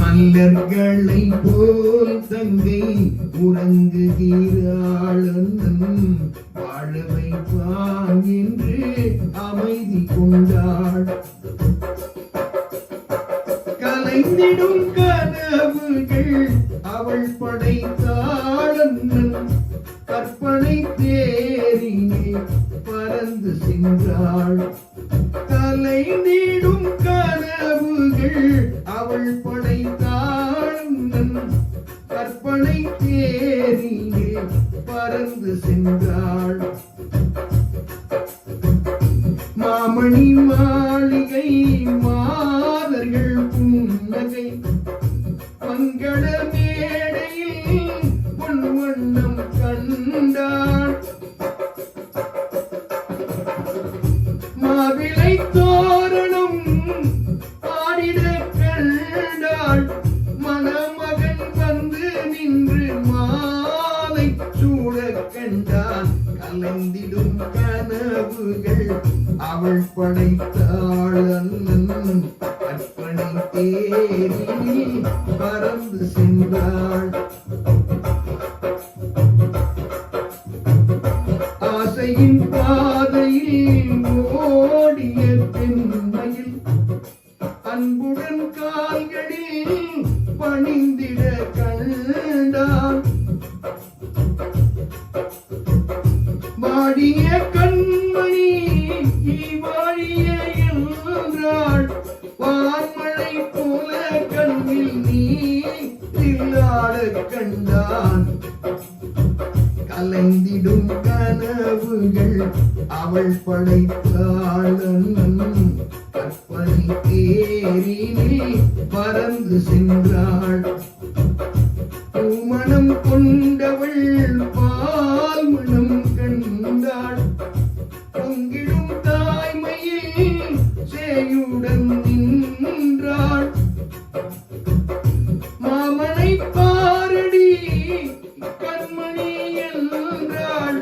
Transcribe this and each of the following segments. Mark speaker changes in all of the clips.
Speaker 1: மலர்களை போல் தங்கை உறங்குகிறாள் வாழ வைப்பான் என்று அமைதி கொண்டாள். கலைந்திடும் கனவுகள் அவள் படைத்தாள் கற்பனை தேரிலே பறந்து சென்றாள். கலைந்திடும் கனவுகள் அவள் படைத்தாள் கற்பனை தேரிலே பறந்து சென்றாள். மாமணி மாளிகை மாதர்கள் புன்னகை மங்கள மேடையில் பொன் வண்ணம் கண்டாள். மாவிளை தோரணம் ஆடிட கண்டாள். மணமகன் வந்து நின்று மாலை சூட கண்டான். கலைந்திடும் கனவுகள் அவள் படைத்தாள் கற்பனை தேரில் பறந்து சென்றாள். ஆசையின் பாதையில் ஓடிய பெண்மையில் அன்புடன் கால்களில் பணிந்திட கண்டான். வாடிய கண்மணி வாழிய என்றாள். வான்மழை போல கண்ணில் நீராட கண்டான். கலைந்திடும் கனவுகள் அவள் படைத்தாள் கற்பனை தேரினில் பறந்து சென்றாள். பூமணம் கொண்டவள் பால் மணம் கண்டாள். பொங்கிடும் தாய்மையில் சேயுடன் நின்றாள். மாமனை பாரடி கண்மணி என்றாள்.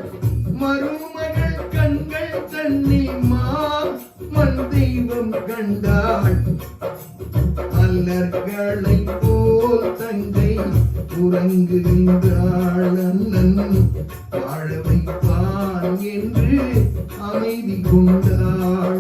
Speaker 1: மருமகள் கண்கள் தன்னில் மாமன் தெய்வம் கண்டாள். மலர்களை போல் தங்கை உறங்குகின்றாள் வாழ வைப்பான் என்று அமைதி கொண்டாள்.